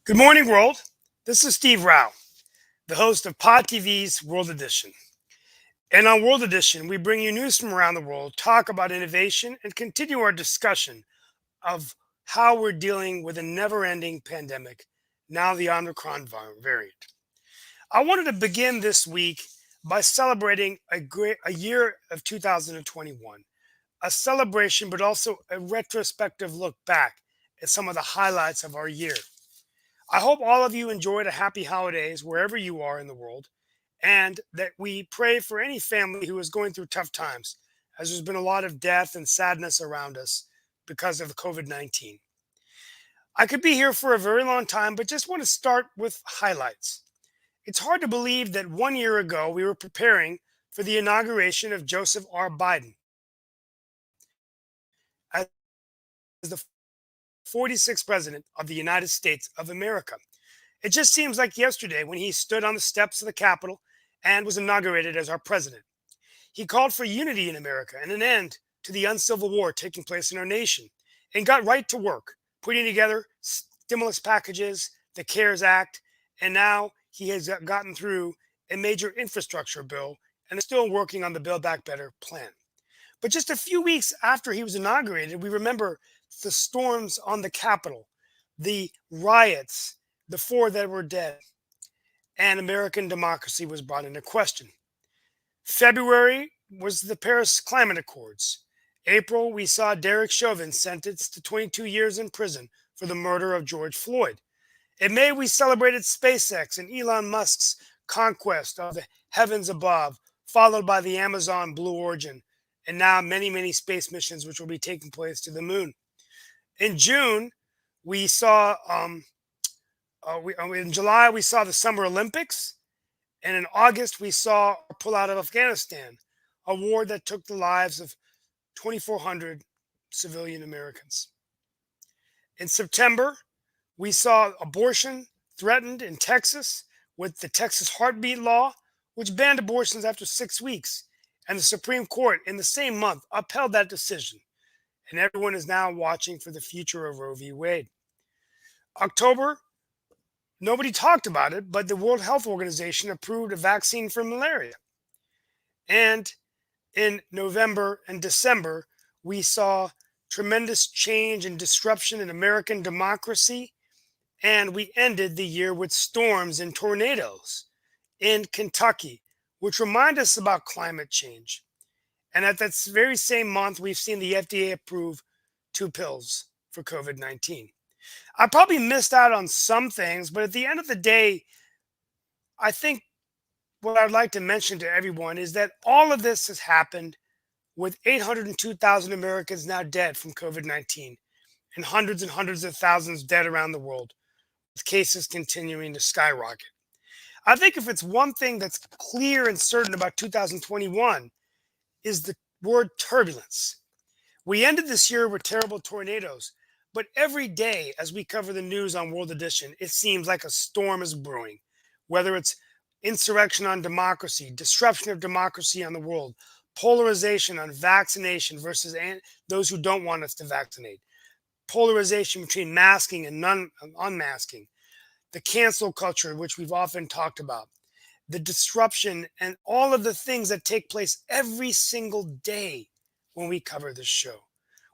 Good morning, world. This is Steve Rao, the host of Pod TV's World Edition. And on World Edition, we bring you news from around the world, talk about innovation, and continue our discussion of how we're dealing with a never ending pandemic, now the Omicron variant. I wanted to begin this week by celebrating a year of 2021, a celebration, but also a retrospective look back at some of the highlights of our year. I hope all of you enjoyed a happy holidays wherever you are in the world, and that we pray for any family who is going through tough times, as there's been a lot of death and sadness around us because of COVID-19. I could be here for a very long time, but just want to start with highlights. It's hard to believe that 1 year ago we were preparing for the inauguration of Joseph R. Biden as the 46th president of the United States of America. It just seems like yesterday when he stood on the steps of the Capitol and was inaugurated as our president. He called for unity in America and an end to the uncivil war taking place in our nation, and got right to work, putting together stimulus packages, the CARES Act, and now he has gotten through a major infrastructure bill and is still working on the Build Back Better plan. But just a few weeks after he was inaugurated, we remember the storms on the Capitol, the riots, the 4 that were dead, and American democracy was brought into question. February was the Paris Climate Accords. April, we saw Derek Chauvin sentenced to 22 years in prison for the murder of George Floyd. In May, we celebrated SpaceX and Elon Musk's conquest of the heavens above, followed by the Amazon Blue Origin, and now many, many space missions which will be taking place to the moon. In June, we saw, in July, we saw the Summer Olympics. And in August, we saw a pull out of Afghanistan, a war that took the lives of 2,400 civilian Americans. In September, we saw abortion threatened in Texas with the Texas heartbeat law, which banned abortions after 6 weeks. And the Supreme Court in the same month upheld that decision. And everyone is now watching for the future of Roe v. Wade. October, nobody talked about it, but the World Health Organization approved a vaccine for malaria. And in November and December, we saw tremendous change and disruption in American democracy. And we ended the year with storms and tornadoes in Kentucky, which remind us about climate change. And at that very same month, we've seen the FDA approve 2 pills for COVID-19. I probably missed out on some things, but at the end of the day, I think what I'd like to mention to everyone is that all of this has happened with 802,000 Americans now dead from COVID-19 and hundreds of thousands dead around the world, with cases continuing to skyrocket. I think if it's one thing that's clear and certain about 2021 is the word turbulence. We ended this year with terrible tornadoes, but every day as we cover the news on World Edition, it seems like a storm is brewing, whether it's insurrection on democracy, disruption of democracy on the world, polarization on vaccination versus those who don't want us to vaccinate, polarization between masking and unmasking, the cancel culture, which we've often talked about, the disruption, and all of the things that take place every single day when we cover this show.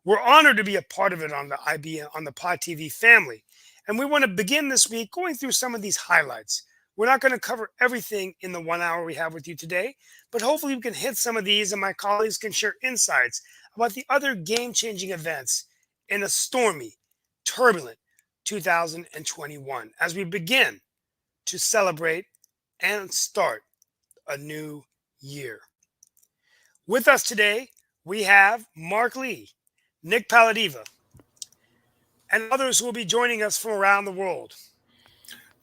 We're honored to be a part of it on the Pod TV family. And we want to begin this week going through some of these highlights. We're not going to cover everything in the 1 hour we have with you today, but hopefully we can hit some of these and my colleagues can share insights about the other game-changing events in a stormy, turbulent 2021 as we begin to celebrate and start a new year. With us today, we have Mark Lee, Nick Paladiva, and others who will be joining us from around the world.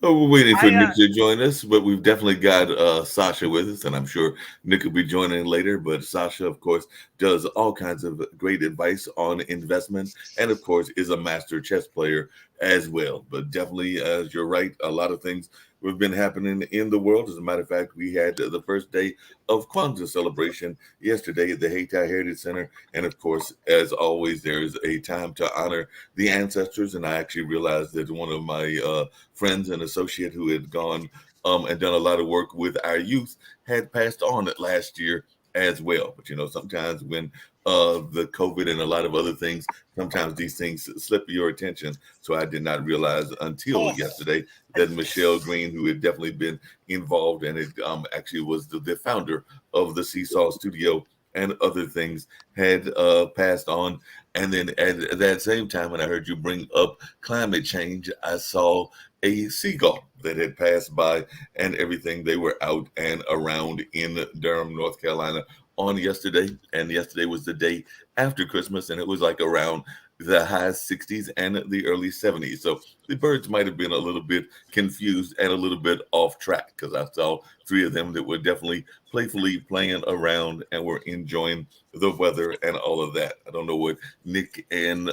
Oh, we're waiting for Nick to join us, but we've definitely got Sasha with us, and I'm sure Nick will be joining later. But Sasha, of course, does all kinds of great advice on investment, and of course, is a master chess player as well. But definitely, you're right, a lot of things have been happening in the world. As a matter of fact, we had the first day of Kwanzaa celebration yesterday at the Haiti Heritage Center. And of course, as always, there is a time to honor the ancestors. And I actually realized that one of my friends and associate who had gone and done a lot of work with our youth had passed on it last year as well. But sometimes when the COVID and a lot of other things, sometimes these things slip your attention. So I did not realize until Oh, yesterday that Michelle Green, who had definitely been involved and it actually was the founder of the Seesaw Studio and other things, had passed on. And then at that same time, when I heard you bring up climate change, I saw a seagull that had passed by and everything. They were out and around in Durham, North Carolina on yesterday. And yesterday was the day after Christmas, and it was like around the high 60s and the early 70s. So the birds might have been a little bit confused and a little bit off track, because I saw three of them that were definitely playfully playing around and were enjoying the weather and all of that. I don't know what Nick and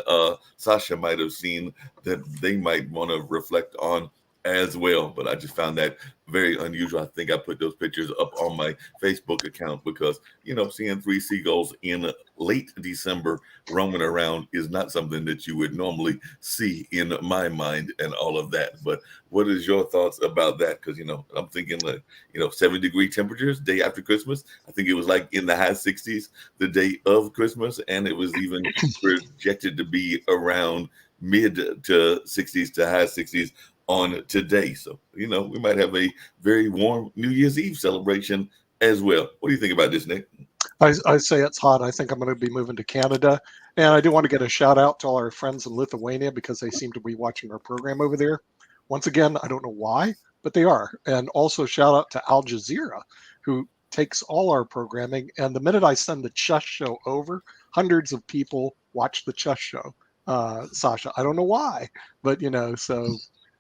Sasha might have seen that they might want to reflect on as well, but I just found that very unusual. I think I put those pictures up on my Facebook account because seeing three seagulls in late December roaming around is not something that you would normally see in my mind and all of that. But what is your thoughts about that? Because I'm thinking like 7-degree temperatures day after Christmas. I think it was like in the high 60s the day of Christmas, and it was even projected to be around mid to 60s to high 60s on today. So, we might have a very warm New Year's Eve celebration as well. What do you think about this, Nick? I say it's hot. I think I'm going to be moving to Canada. And I do want to get a shout out to all our friends in Lithuania because they seem to be watching our program over there. Once again, I don't know why, but they are. And also shout out to Al Jazeera, who takes all our programming. And the minute I send the chess show over, hundreds of people watch the chess show. Sasha, I don't know why, but so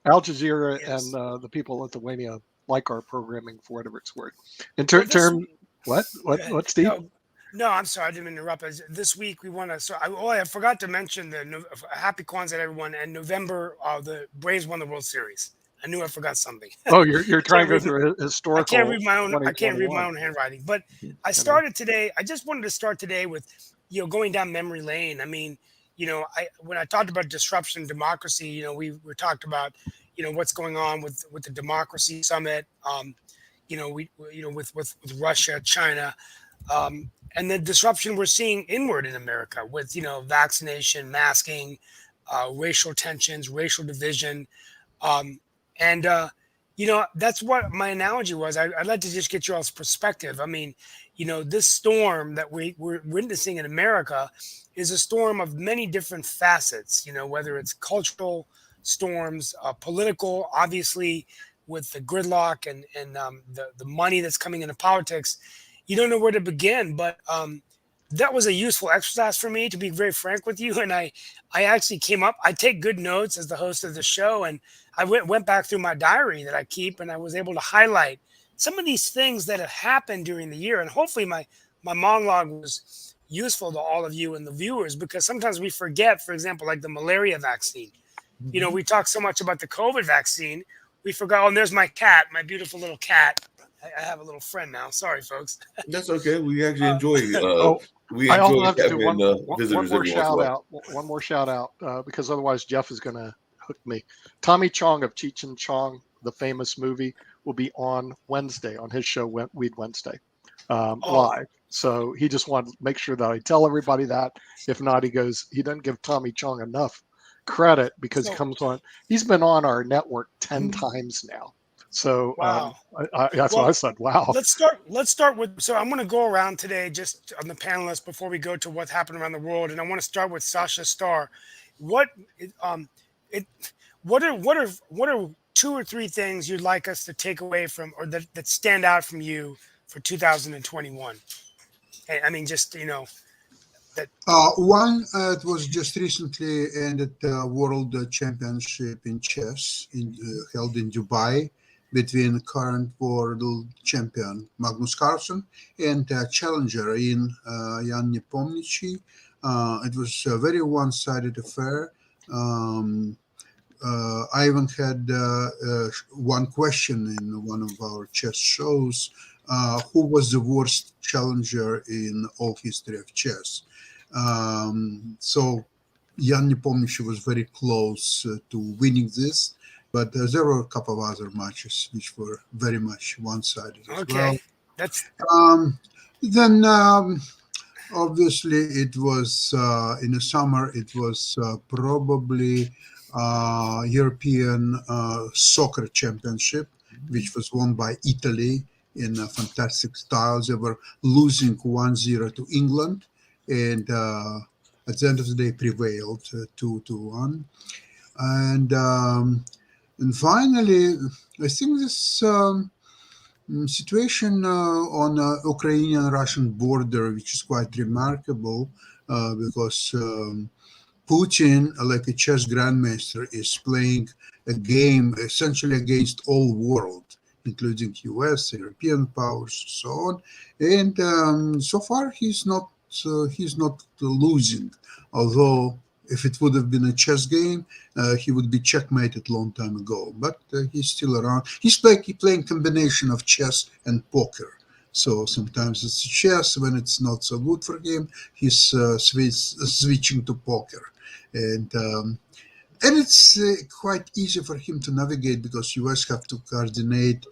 Al Jazeera yes. and the people in Lithuania like our programming for whatever it's worth. In Well, this term, what, Go ahead. Steve? No, I'm sorry, I didn't mean to interrupt. This week we want to. I forgot to mention Happy Kwanzaa, everyone, and November the Braves won the World Series. I knew I forgot something. Oh, you're I trying can't to go read. through a I can't historical read my own. I can't read my 2021. own handwriting. But I You know, started today. I just wanted to start today with, going down memory lane. I mean, when I talked about disruption, democracy. We talked about, what's going on with the democracy summit. With Russia, China, and the disruption we're seeing inward in America with vaccination, masking, racial tensions, racial division, um, and that's what my analogy was. I'd like to just get your all's perspective. I mean, this storm that we're witnessing in America is a storm of many different facets. Whether it's cultural storms, political, obviously with the gridlock and the money that's coming into politics. You don't know where to begin, but that was a useful exercise for me, to be very frank with you. And I actually came up. I take good notes as the host of the show, and I went back through my diary that I keep, and I was able to highlight some of these things that have happened during the year. And hopefully, my monologue was useful to all of you and the viewers, because sometimes we forget, for example, like the malaria vaccine. We talk so much about the COVID vaccine, we forgot. Oh, and there's my cat, my beautiful little cat. I have a little friend now. Sorry, folks. That's okay. We actually Uh, enjoy oh, we I enjoy also have to do having one visitors more every once in a shout while. out. One more shout out because otherwise Jeff is going to hook me. Tommy Chong of Cheech and Chong, the famous movie, will be on Wednesday on his show Weed Wednesday oh, live. So he just wanted to make sure that I tell everybody that. If not, he doesn't give Tommy Chong enough credit because so he's been on our network 10 times now. So wow. that's what I Well, said. Wow. let's start with. So I'm going to go around today just on the panelists before we go to what happened around the world, and I want to start with Sasha Starr. What it what are two or three things you'd like us to take away from, or that stand out from you for 2021? I mean, just that. It was just recently ended the World Championship in chess held in Dubai between current world champion Magnus Carlsen and challenger in Jan Nepomniachtchi. It was a very one-sided affair. Um, I even had one question in one of our chess shows: who was the worst challenger in all history of chess? So Jan Nepomniachtchi was very close to winning this, but there were a couple of other matches which were very much one-sided as well. Okay, that's Um, then obviously it was in the summer. It was probably European soccer championship, which was won by Italy in a fantastic style. They were losing 1-0 to England, and at the end of the day prevailed 2-1. And finally, I think this situation on Ukrainian-Russian border, which is quite remarkable because Putin, like a chess grandmaster, is playing a game essentially against all world, including US, European powers, so on. And so far, he's not losing. Although, if it would have been a chess game, he would be checkmated long time ago. But he's still around. He's playing combination of chess and poker. So sometimes it's chess. When it's not so good for him, he's switching to poker. And it's quite easy for him to navigate because US have to coordinate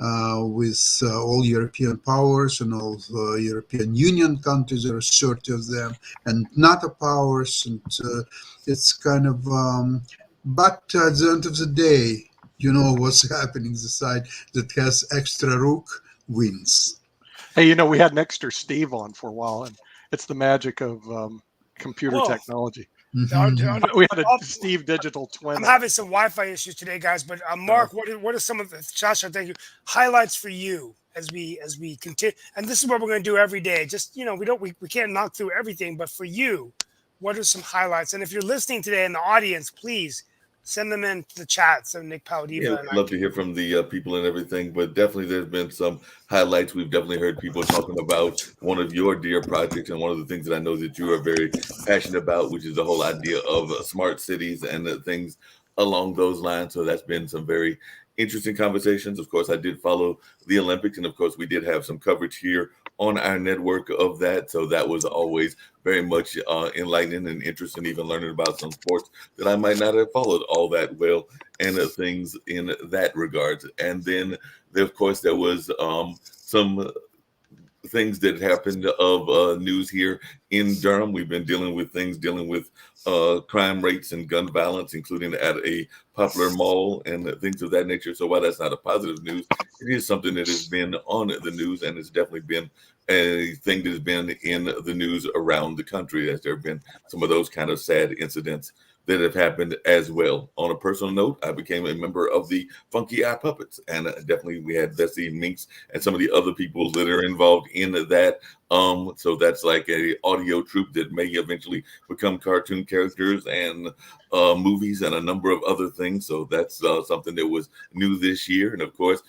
with all European powers and all European Union countries. There are 30 of them, and NATO powers, and it's kind of. But at the end of the day, you know what's happening. The side that has extra rook wins. Hey, we had an extra Steve on for a while, and it's the magic of computer Whoa. technology. Mhm. We had a Steve digital twin. I'm having some Wi-Fi issues today, guys. But Mark, what are some of the Sasha? Thank you. Highlights for you as we continue, and this is what we're going to do every day. Just we can't knock through everything, but for you, what are some highlights? And if you're listening today in the audience, please send them in to the chat. So Nick Paldiva Yeah, and we'd love to hear from the people and everything, but definitely there's been some highlights. We've definitely heard people talking about one of your dear projects and one of the things that I know that you are very passionate about, which is the whole idea of smart cities and things along those lines. So that's been some very interesting conversations. Of course, I did follow the Olympics, and of course, we did have some coverage here on our network of that. So that was always very much enlightening and interesting, even learning about some sports that I might not have followed all that well and things in that regard. And then, of course, there was some things that happened of news here in Durham. We've been dealing with crime rates and gun violence, including at a popular mall and things of that nature. So while that's not a positive news, it is something that has been on the news, and it's definitely been a thing that has been in the news around the country, as there have been some of those kind of sad incidents that have happened as well. On a personal note, I became a member of the Funky Eye Puppets, and definitely we had Bessie Minx and some of the other people that are involved in that. So that's like a audio troupe that may eventually become cartoon characters and movies and a number of other things. So that's something that was new this year, and of course,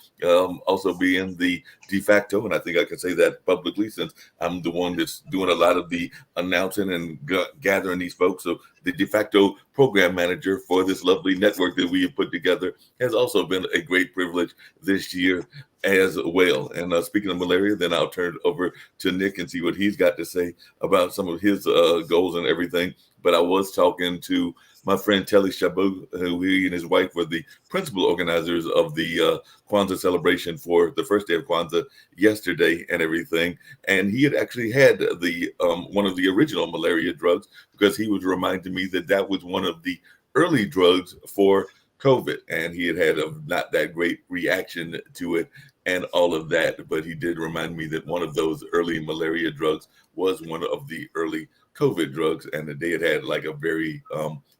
also being the de facto, and I think I can say that publicly since I'm the one that's doing a lot of the announcing and gathering these folks. So the de facto program manager for this lovely network that we have put together has also been a great privilege this year as well. And speaking of malaria, then I'll turn it over to Nick and see what he's got to say about some of his goals and everything. But I was talking to my friend Telly Shabu, who he and his wife were the principal organizers of the Kwanzaa celebration for the first day of Kwanzaa yesterday and everything. And he had actually had the one of the original malaria drugs, because he was reminding me that that was one of the early drugs for COVID, and he had had a not that great reaction to it and all of that. But he did remind me that one of those early malaria drugs was one of the early COVID drugs, and that they had like a very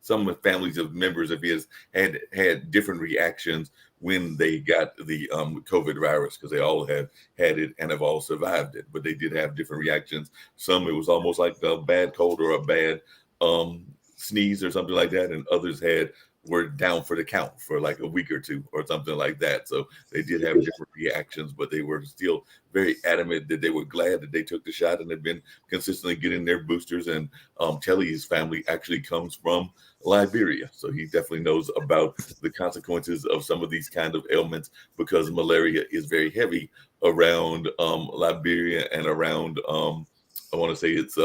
some families of members of his had different reactions when they got the COVID virus, because they all have had it and have all survived it, but they did have different reactions. Some, it was almost like a bad cold or a bad sneeze or something like that, and others had were down for the count for like a week or two or something like that. So they did have different reactions, but they were still very adamant that they were glad that they took the shot and have been consistently getting their boosters. And Telly's family actually comes from Liberia, so he definitely knows about the consequences of some of these kind of ailments because malaria is very heavy around Liberia and around I want to say it's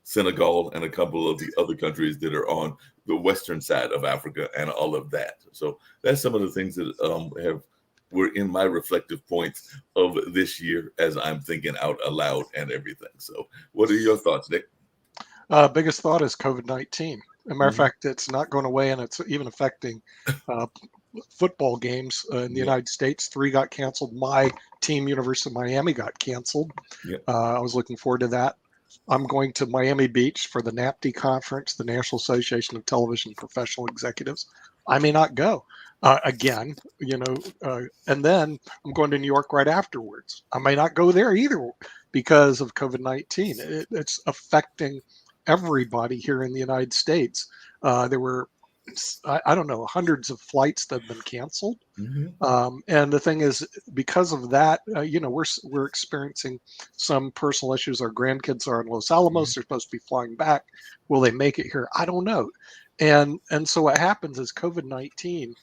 Senegal and a couple of the other countries that are on the western side of Africa and all of that. So that's some of the things that have were in my reflective points of this year as I'm thinking out aloud and everything. So what are your thoughts, Nick? Biggest thought is COVID-19. As a matter of fact, it's not going away, and it's even affecting uh, football games in the Yeah. United States. 3 got canceled. My team, University of Miami, got canceled. Yeah. I was looking forward to that. I'm going to Miami Beach for the NAPTE conference, the National Association of Television Professional Executives. I may not go again, and then I'm going to New York right afterwards. I may not go there either because of COVID-19. It's affecting everybody here in the United States. There were, I don't know, hundreds of flights that have been canceled. And the thing is, because of that, we're experiencing some personal issues. Our grandkids are in Los Alamos; they're supposed to be flying back. Will they make it here? I don't know. And so what happens is COVID-19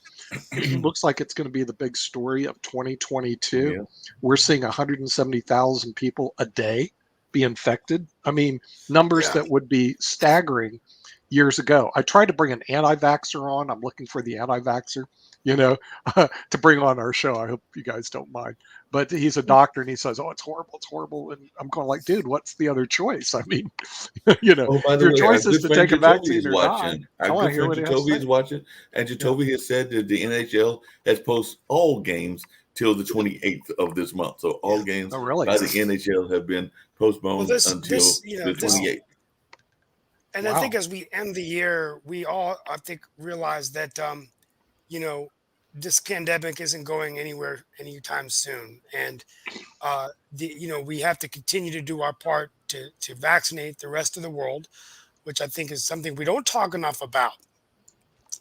looks like it's going to be the big story of 2022. Yeah. We're seeing 170,000 people a day be infected. I mean, numbers that would be staggering years ago. I tried to bring an anti-vaxxer on. I'm looking for the anti-vaxxer, to bring on our show. I hope you guys don't mind. But he's a doctor and he says, "Oh, it's horrible. It's horrible." And I'm going like, dude, what's the other choice? I mean, Oh, by if the your way, our choice is good to friend take a Jacoby vaccine is or die, watching. I Our want to good hear friend what he has to Jacoby is say. watching, and Jacoby has said that the NHL has postponed all games till the 28th of this month. So all games Oh, really? by the NHL have been Well, postponed until the this, 28th. and I Wow. think as we end the year, we all, I think, realize that, you know, this pandemic isn't going anywhere anytime soon. And, we have to continue to do our part to vaccinate the rest of the world, which I think is something we don't talk enough about.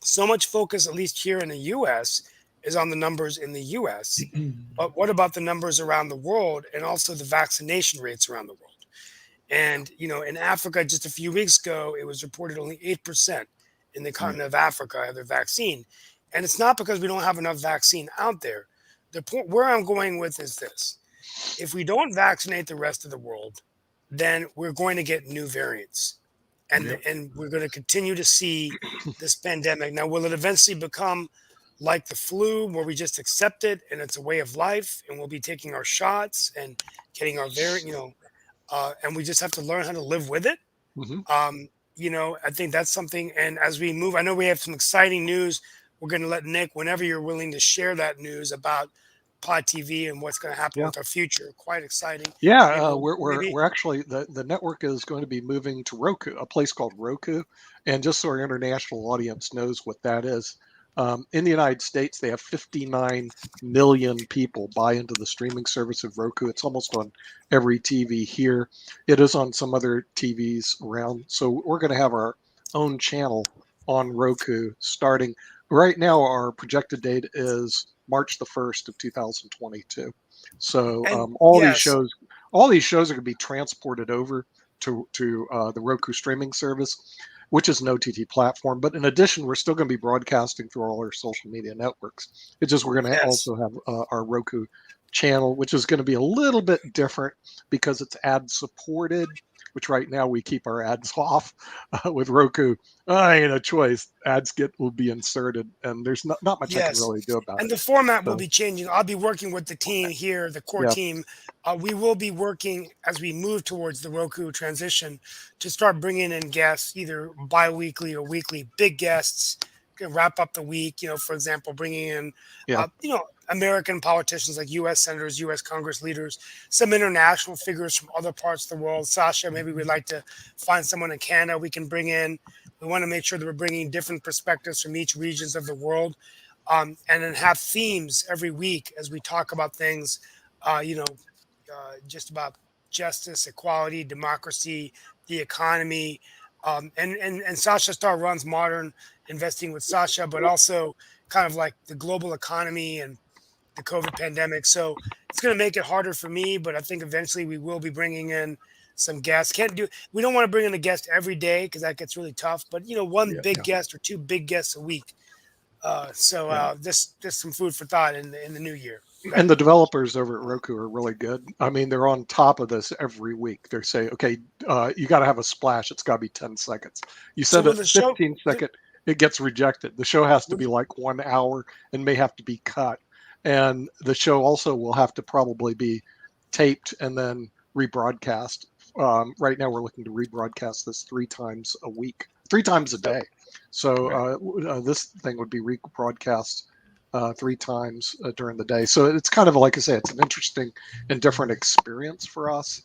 So much focus, at least here in the US, is on the numbers in the US. But what about the numbers around the world and also the vaccination rates around the world? And, in Africa, just a few weeks ago, it was reported only 8% in the Yeah. continent of Africa have their vaccine. And it's not because we don't have enough vaccine out there. The point where I'm going with is this: if we don't vaccinate the rest of the world, then we're going to get new variants. And, Yep. and we're going to continue to see this pandemic. Now, will it eventually become like the flu, where we just accept it and it's a way of life and we'll be taking our shots and getting our variant, and we just have to learn how to live with it. Hmm. I think that's something. And as we move, I know we have some exciting news. We're going to let Nick, whenever you're willing to share that news about Pod TV and what's going to happen Yeah. with our future. Quite exciting. Yeah, Maybe we're actually the network is going to be moving to Roku, a place called Roku, and just so our international audience knows what that is, in the United States they have 59 million people buy into the streaming service of Roku. It's almost on every TV here. It is on some other TVs around. So we're going to have our own channel on Roku starting right now. Our projected date is March the 1st of 2022. So and yes, all these shows are going to be transported over to the Roku streaming service, which is an OTT platform. But in addition, we're still going to be broadcasting through all our social media networks. It's just we're going to yes, also have our Roku channel, which is going to be a little bit different because it's ad supported. Which right now we keep our ads off with Roku. I ain't a choice. Ads will be inserted, and there's not much I can yes. really do about And it. the format will So be changing. I'll be working with the team here, the core yeah, team. We will be working as we move towards the Roku transition to start bringing in guests, either bi-weekly or weekly, big guests, can wrap up the week. For example, bringing in, yeah. American politicians like U.S. senators, U.S. Congress leaders, some international figures from other parts of the world. Sasha, maybe we'd like to find someone in Canada we can bring in. We want to make sure that we're bringing different perspectives from each regions of the world, and then have themes every week as we talk about things, just about justice, equality, democracy, the economy. And Sasha Star runs Modern investing with Sasha, but also kind of like the global economy and the COVID pandemic. So it's going to make it harder for me, but I think eventually we will be bringing in some guests. We don't want to bring in a guest every day because that gets really tough, but one Yeah. big guest or two big guests a week. Just some food for thought in the new year. And the developers over at Roku are really good. I mean, they're on top of this every week. They say, okay, you got to have a splash. It's got to be 10 seconds. You So send will it the show- 15 second, it gets rejected. The show has to be like 1 hour and may have to be cut. And the show also will have to probably be taped and then rebroadcast. Right now, we're looking to rebroadcast this 3 times a week, 3 times a day. So this thing would be rebroadcast 3 times during the day. So it's kind of, like I say, it's an interesting and different experience for us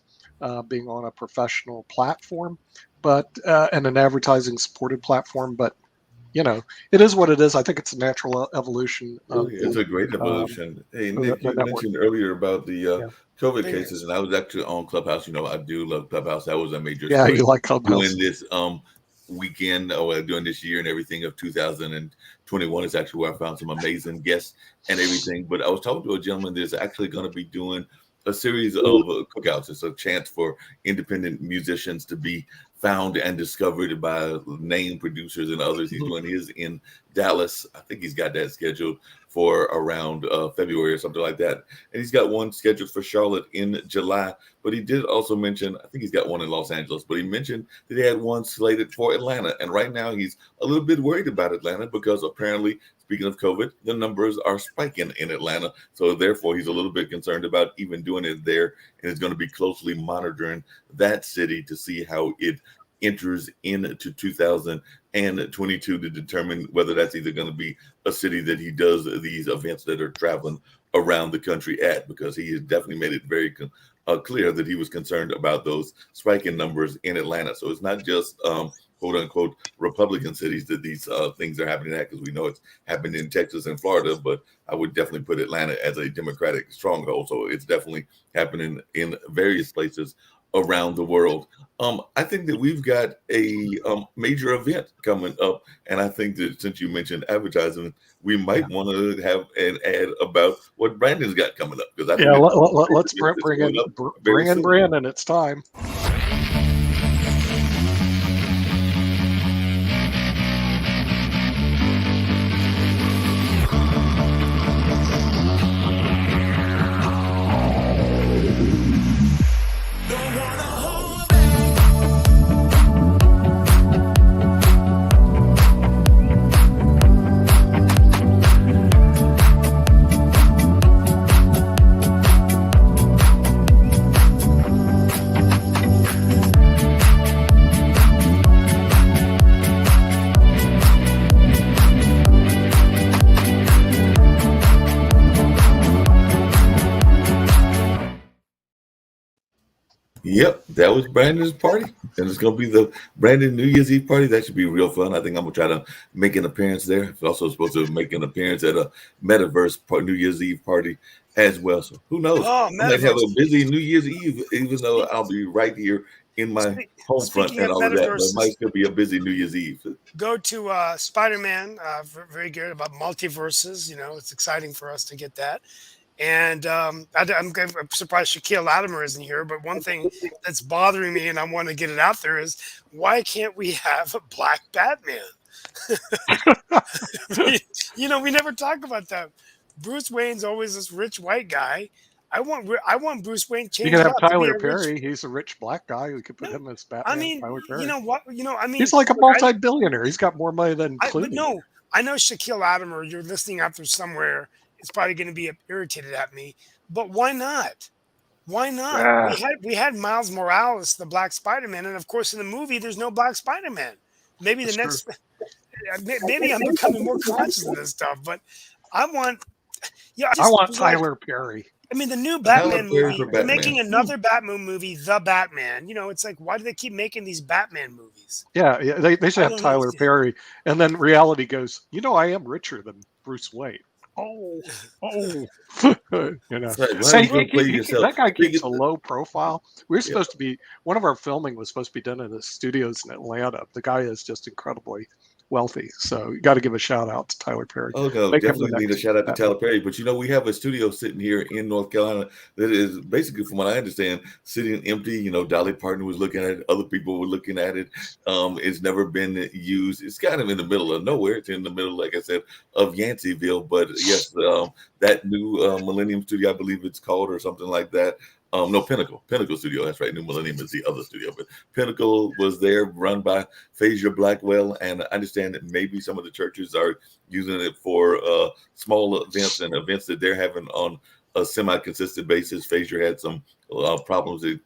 being on a professional platform, but and an advertising supported platform. But it is what it is. I think it's a natural evolution. It's a great evolution. Hey, Nick, you mentioned earlier about the COVID cases, and I was actually on Clubhouse. I do love Clubhouse. That was a major story. You like Clubhouse. Doing this weekend or during this year and everything of 2021 is actually where I found some amazing guests and everything. But I was talking to a gentleman that's actually going to be doing a series of cookouts. It's a chance for independent musicians to be found and discovered by name producers and others. He's doing his in Dallas. I think he's got that scheduled for around February or something like that. And he's got one scheduled for Charlotte in July. But he did also mention, I think he's got one in Los Angeles, but he mentioned that he had one slated for Atlanta. And right now he's a little bit worried about Atlanta because apparently, speaking of COVID, the numbers are spiking in Atlanta. So therefore, he's a little bit concerned about even doing it there, and is going to be closely monitoring that city to see how it enters into 2022 to determine whether that's either going to be a city that he does these events that are traveling around the country at, because he has definitely made it very clear that he was concerned about those spiking numbers in Atlanta. So it's not just quote unquote Republican cities that these things are happening at, because we know it's happened in Texas and Florida, but I would definitely put Atlanta as a Democratic stronghold. So it's definitely happening in various places around the world. I think that we've got a major event coming up, and I think that since you mentioned advertising, we might want to have an ad about what Brandon's got coming up. Because let's bring in Brandon. It's time. Yep, that was Brandon's party, and it's going to be the Brandon New Year's Eve party. That should be real fun. I think I'm going to try to make an appearance there. It's also supposed to make an appearance at a Metaverse New Year's Eve party as well. So who knows? I might have a busy New Year's Eve, even though I'll be right here in my home front and all of that. But it might still be a busy New Year's Eve. Go to Spider-Man, very good about multiverses. It's exciting for us to get that. And I'm surprised Shaquille Latimer isn't here. But one thing that's bothering me, and I want to get it out there, is why can't we have a black Batman? We never talk about that. Bruce Wayne's always this rich white guy. I want Bruce Wayne changed. You can have Tyler Perry. He's a rich black guy. We could put him as Batman. I mean, Tyler Perry. You know what? He's like a multi-billionaire. He's got more money than Clooney. But no, I know Shaquille Latimer. You're listening out there somewhere. It's probably going to be irritated at me, but why not? Why not? We had Miles Morales, the Black Spider-Man, and of course in the movie there's no Black Spider-Man. Maybe maybe I'm becoming more conscious of this stuff, but I want Tyler Perry. I mean, the new Batman movie, they're making another Batman movie, The Batman. It's like, why do they keep making these Batman movies? Yeah, they should have Tyler Perry, and then reality goes, I am richer than Bruce Wayne. Oh, that guy keeps a low profile. We're supposed to be, one of our filming was supposed to be done in the studios in Atlanta. The guy is just incredibly wealthy. So you got to give a shout out to Tyler Perry. Oh no, Make him the definitely need a next shout out to Batman. Tyler Perry. But we have a studio sitting here in North Carolina that is basically, from what I understand, sitting empty. Dolly Parton was looking at it, other people were looking at it. It's never been used. It's kind of in the middle of nowhere. It's in the middle, like I said, of Yanceyville. But yes, that new Millennium Studio, I believe it's called, or something like that. No, Pinnacle Studio. That's right. New Millennium is the other studio, but Pinnacle was there, run by Phaedra Blackwell, and I understand that maybe some of the churches are using it for small events and events that they're having on a semi-consistent basis. Phaedra had some problems that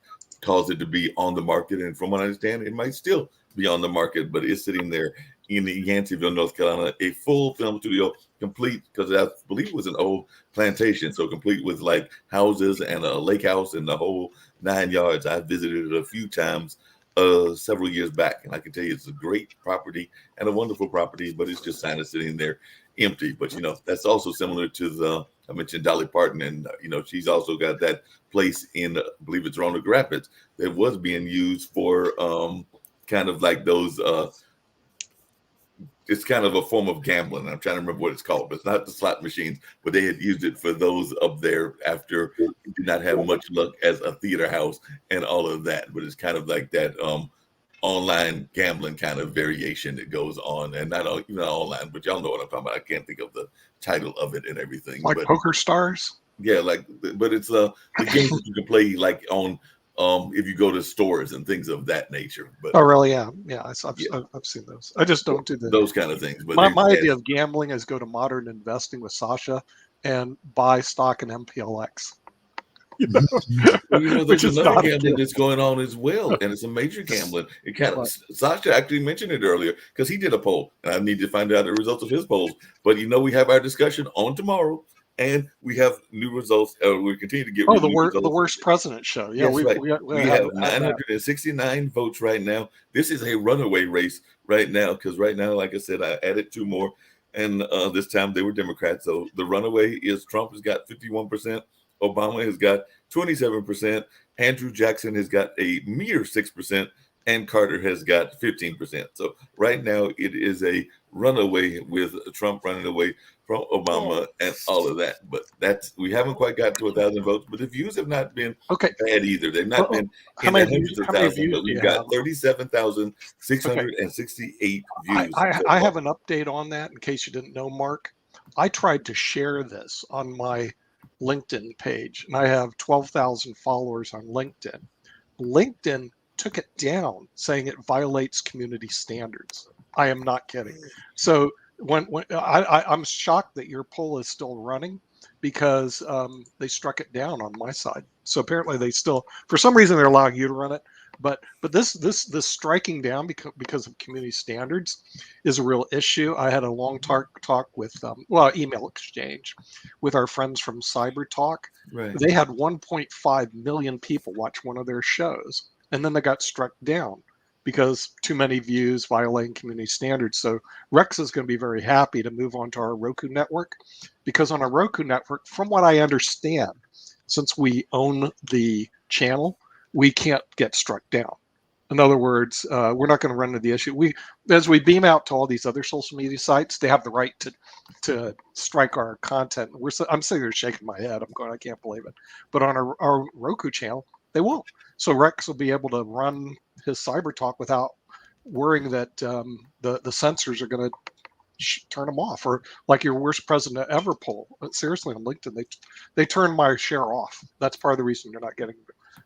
caused it to be on the market, and from what I understand, it might still be on the market, but it's sitting there in Yanceyville, North Carolina, a full film studio, complete, because I believe it was an old plantation, so complete with like houses and a lake house and the whole 9 yards. I visited it a few times several years back, and I can tell you it's a great property and a wonderful property, but it's just kind of sitting there empty. But that's also similar to the, I mentioned Dolly Parton, and she's also got that place in, I believe it's Roanoke Rapids, that was being used for kind of like those it's kind of a form of gambling. I'm trying to remember what it's called, but it's not the slot machines, but they had used it for those up there after it did not have much luck as a theater house and all of that. But it's kind of like that online gambling kind of variation that goes on, and not all, online, but y'all know what I'm talking about. I can't think of the title of it and everything. Like but Poker Stars? Yeah, but it's the games that you can play like on if you go to stores and things of that nature. But Oh, really? Yeah. I've seen those. I just don't do those kind of things. But my idea of gambling is go to Modern Investing with Sasha and buy stock in MPLX. There's another gambling that's going on as well, and it's a major gambling. It kind of Sasha actually mentioned it earlier because he did a poll, and I need to find out the results of his polls. But we have our discussion on tomorrow, and we have new results. We continue to get the worst president show. Yeah, yes, we have 969 votes right now. This is a runaway race right now because right now, like I said, I added 2 more, and this time they were Democrats. So the runaway is Trump has got 51%. Obama has got 27%. Andrew Jackson has got a mere 6%, and Carter has got 15%. So right now it is a runaway with Trump running away from Obama and all of that. But we haven't quite got to 1,000 votes, but the views have not been bad either. They've not been in the hundreds of thousands, but we've got 37,668 views. I have an update on that in case you didn't know, Mark. I tried to share this on my LinkedIn page, and I have 12,000 followers on LinkedIn. LinkedIn took it down, saying it violates community standards. I am not kidding. So when I'm shocked that your poll is still running because they struck it down on my side. So apparently they still, for some reason, they're allowing you to run it. But this striking down because of community standards is a real issue. I had a long talk with email exchange with our friends from Cyber Talk. Right. They had 1.5 million people watch one of their shows, and then they got struck down because too many views violating community standards. So Rex is going to be very happy to move on to our Roku network, because on our Roku network, from what I understand, since we own the channel, we can't get struck down. In other words, we're not going to run into the issue. As we beam out to all these other social media sites, they have the right to strike our content. I'm sitting there shaking my head. I'm going, I can't believe it. But on our Roku channel, they won't. So Rex will be able to run his Cyber Talk without worrying that the censors are going to turn them off, or like your worst president ever poll. Seriously, on LinkedIn, they turned my share off. That's part of the reason you're not getting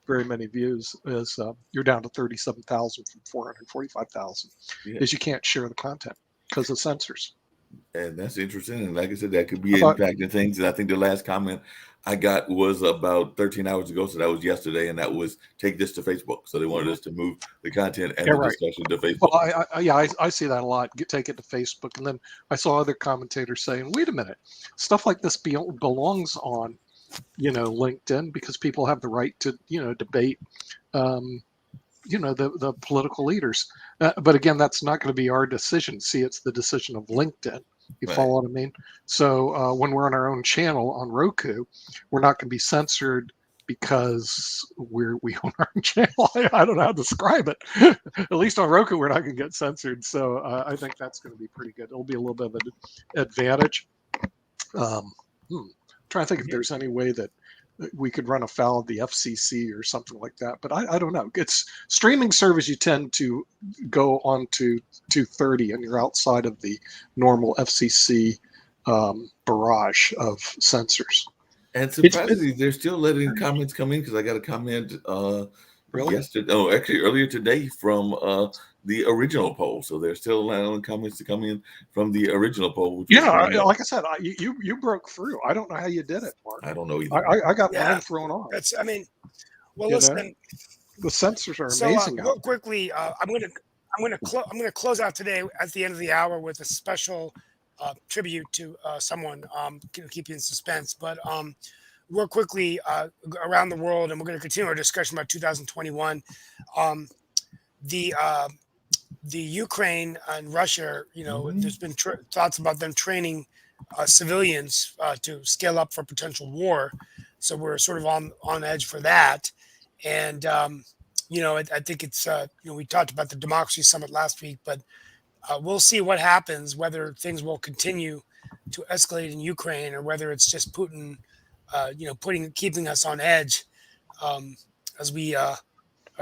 very many views, is you're down to 37,000 from 445,000, is you can't share the content because of censors. And that's interesting. And like I said, that could be impacting things. And I think the last comment I got was about 13 hours ago. So that was yesterday. And that was take this to Facebook. So they wanted us to move the content and the discussion to Facebook. Well, I see that a lot. Take it to Facebook. And then I saw other commentators saying, wait a minute, stuff like this belongs on, LinkedIn, because people have the right to, debate, the political leaders. But again, that's not going to be our decision. See, it's the decision of LinkedIn. You follow what I mean? So when we're on our own channel on Roku, we're not going to be censored because we own our own channel. I don't know how to describe it. At least on Roku, we're not going to get censored. So I think that's going to be pretty good. It'll be a little bit of an advantage. Trying to think if there's any way that we could run afoul of the FCC or something like that. But I don't know. It's streaming service. You tend to go on to 230 and you're outside of the normal FCC barrage of censors. And surprisingly, they're still letting comments come in because I got a comment Really? yesterday. Oh, actually earlier today from the original poll. So they're still allowing comments to come in from the original poll. Which Like I said, you broke through. I don't know how you did it, Mark. I don't know either. I got mine thrown off. Listen, the censors are so amazing. real quickly, I'm gonna close out today at the end of the hour with a special tribute to someone. Gonna keep you in suspense, but real quickly around the world, and we're going to continue our discussion about 2021. The Ukraine and Russia, there's been thoughts about them training civilians to scale up for potential war. So we're sort of on edge for that. And, I think it's, we talked about the Democracy Summit last week, but we'll see what happens, whether things will continue to escalate in Ukraine or whether it's just Putin, keeping us on edge as we are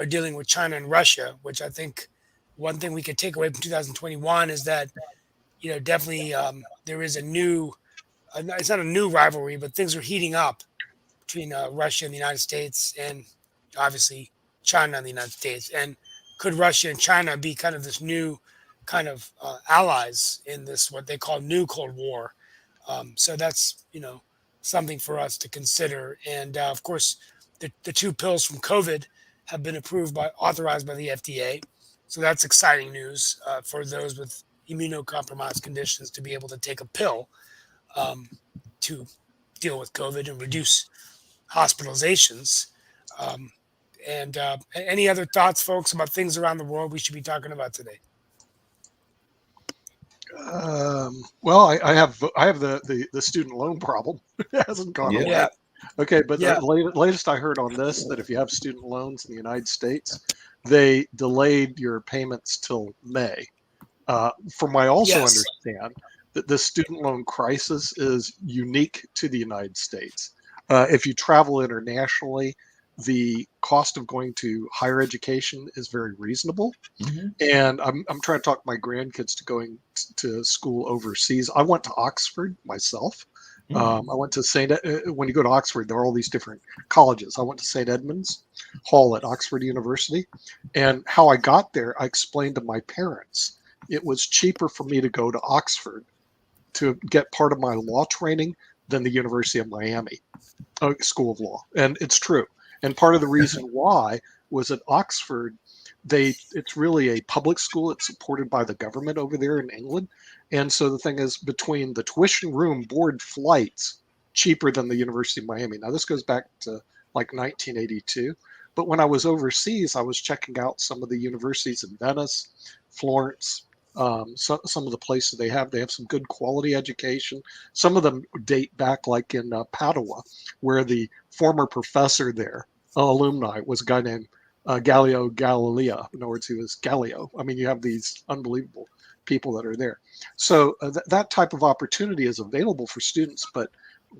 dealing with China and Russia, which I think one thing we could take away from 2021 is that, definitely there is a new, it's not a new rivalry, but things are heating up between Russia and the United States and obviously China and the United States. And could Russia and China be kind of this new kind of allies in this, what they call new Cold War? So that's, something for us to consider. And of course, the 2 pills from COVID have been authorized by the FDA. So that's exciting news for those with immunocompromised conditions to be able to take a pill to deal with COVID and reduce hospitalizations. And any other thoughts, folks, about things around the world we should be talking about today? Well, I have the student loan problem. It hasn't gone away. Yeah. Okay, but the latest I heard on this, that if you have student loans in the United States, they delayed your payments till May. From what I also understand, that the student loan crisis is unique to the United States. If you travel internationally, the cost of going to higher education is very reasonable. Mm-hmm. And I'm trying to talk my grandkids to going to school overseas. I went to Oxford myself. Mm-hmm. I went to when you go to Oxford, there are all these different colleges. I went to St. Edmund's Hall at Oxford University. And how I got there, I explained to my parents, it was cheaper for me to go to Oxford to get part of my law training than the University of Miami School of Law. And it's true. And part of the reason why was at Oxford, it's really a public school. It's supported by the government over there in England. And so the thing is, between the tuition, room, board, flights, cheaper than the University of Miami. Now, this goes back to like 1982. But when I was overseas, I was checking out some of the universities in Venice, Florence, some of the places they have some good quality education. Some of them date back like in Padua, where the former professor there, alumni, was a guy named Galileo Galilei. In other words, he was Galileo. I mean, you have these unbelievable people that are there. So that type of opportunity is available for students, but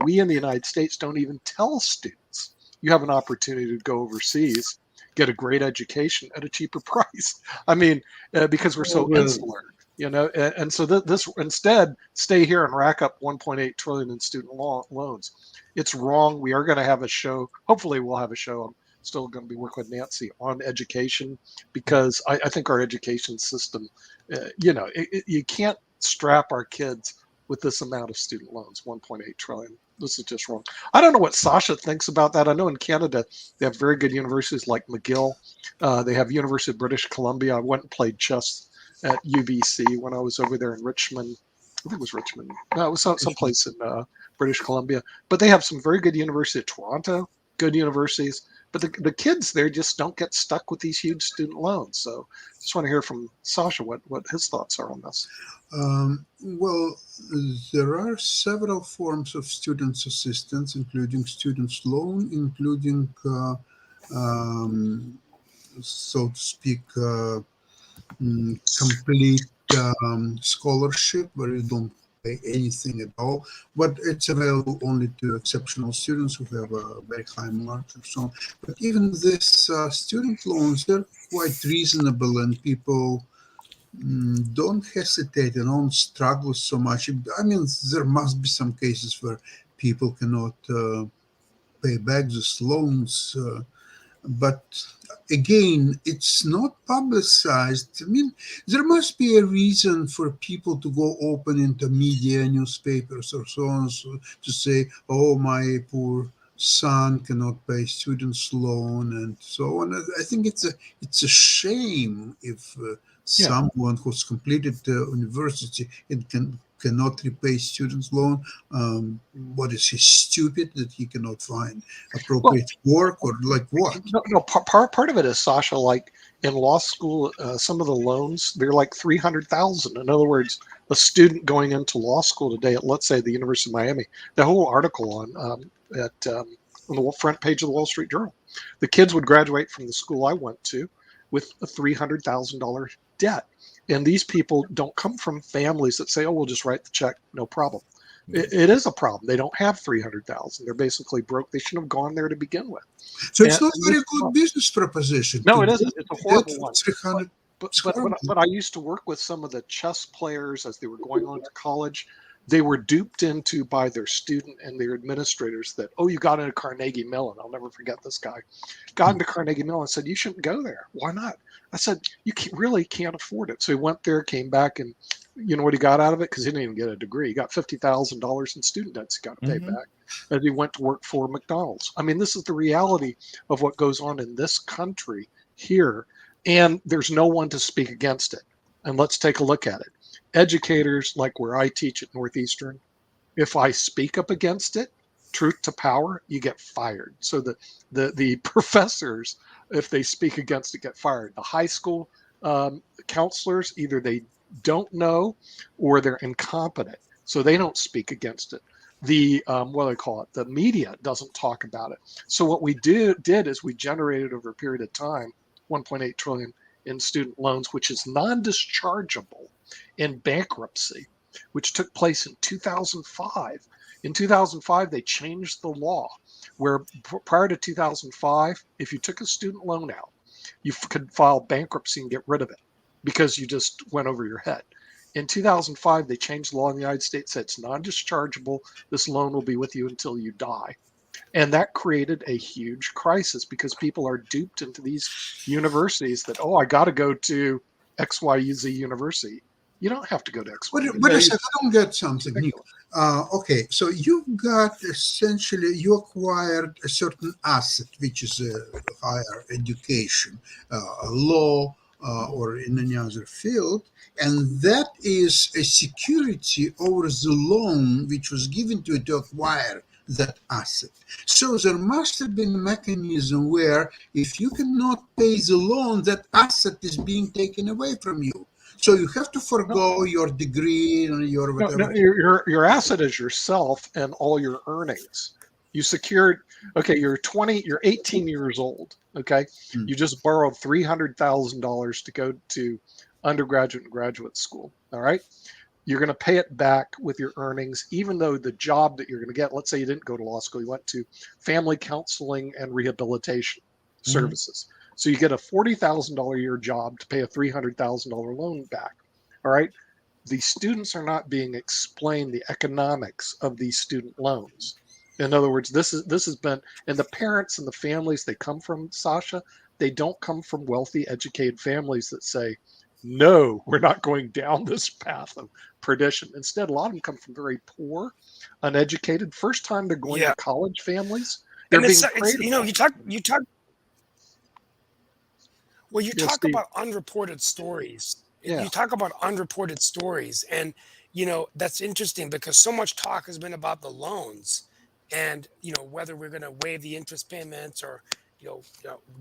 we in the United States don't even tell students you have an opportunity to go overseas, get a great education at a cheaper price. I mean, because we're so insular, and so this instead stay here and rack up 1.8 trillion in student loans. It's wrong. We are going to have a show. Hopefully we'll have a show. I'm still going to be working with Nancy on education, because I think our education system, you can't strap our kids with this amount of student loans, 1.8 trillion. This is just wrong. I don't know what Sasha thinks about that. I know in Canada, they have very good universities like McGill. They have University of British Columbia. I went and played chess at UBC when I was over there in Richmond. I think it was Richmond. No, it was someplace in British Columbia. But they have some very good universities at Toronto, good universities. But the kids there just don't get stuck with these huge student loans. So just want to hear from Sasha what his thoughts are on this. Well, there are several forms of students' assistance, including students' loan, including, um, so to speak, complete scholarship where you don't pay anything at all, but it's available only to exceptional students who have a very high marks or so on. But even this student loans, they're quite reasonable, and people don't hesitate and don't struggle so much. I mean, there must be some cases where people cannot pay back these loans. But again, it's not publicized. I mean, there must be a reason for people to go open into media, newspapers, or so on, so to say, "Oh, my poor son cannot pay students' loan," and so on. I think it's a shame if Yeah. someone who's completed university and cannot repay students' loan. What is he, stupid that he cannot find appropriate work, or like what? No. Part of it is, Sasha, like in law school, some of the loans they're like 300,000. In other words, a student going into law school today at, let's say, the University of Miami, the whole article on the front page of the Wall Street Journal, the kids would graduate from the school I went to with a $300,000 debt. And these people don't come from families that say, "Oh, we'll just write the check, no problem." It is a problem. They don't have 300,000. They're basically broke. They shouldn't have gone there to begin with. So it's And not very good business proposition. no, to it isn't. It's a horrible get one. 300. But I used to work with some of the chess players as they were going on to college. They were duped into by their student and their administrators that, "Oh, you got into Carnegie Mellon." I'll never forget this guy. Got into Carnegie Mellon and said, "You shouldn't go there." "Why not?" I said, really can't afford it." So he went there, came back, and you know what he got out of it? Because he didn't even get a degree. He got $50,000 in student debts he got to pay back. And he went to work for McDonald's. I mean, this is the reality of what goes on in this country here. And there's no one to speak against it. And let's take a look at it. Educators, like where I teach at Northeastern, if I speak up against it, truth to power, you get fired. So the professors, if they speak against it, get fired. The high school counselors, either they don't know or they're incompetent, so they don't speak against it. The what do they call it? The media doesn't talk about it. So what we did is we generated over a period of time 1.8 trillion in student loans, which is non-dischargeable in bankruptcy, which took place in 2005. In 2005, they changed the law where prior to 2005, if you took a student loan out, you could file bankruptcy and get rid of it because you just went over your head. In 2005, they changed the law in the United States, said it's non-dischargeable. This loan will be with you until you die. And that created a huge crisis because people are duped into these universities that, "Oh, I got to go to XYZ University." You don't have to go to XYZ. But a second, I don't get something new. Okay, so you've got essentially, you acquired a certain asset, which is a higher education, a law, or in any other field, and that is a security over the loan which was given to you to acquire that asset. So there must have been a mechanism where if you cannot pay the loan, that asset is being taken away from you. So you have to forego your degree and your whatever. No, your asset is yourself and all your earnings. You secured. Okay, you're 18 years old. Okay, you just borrowed $300,000 to go to undergraduate and graduate school. All right, you're going to pay it back with your earnings, even though the job that you're going to get. Let's say you didn't go to law school, you went to family counseling and rehabilitation services. So you get a $40,000 a year job to pay a $300,000 loan back. All right. The students are not being explained the economics of these student loans. In other words, this has been, and the parents and the families they come from, Sasha, they don't come from wealthy, educated families that say, "No, we're not going down this path of perdition." Instead, a lot of them come from very poor, uneducated, first time they're going to college families. They're And being it's you know, you talk well, you Yes, talk Steve. about unreported stories. Yeah. You talk about unreported stories, and that's interesting because so much talk has been about the loans, and whether we're going to waive the interest payments or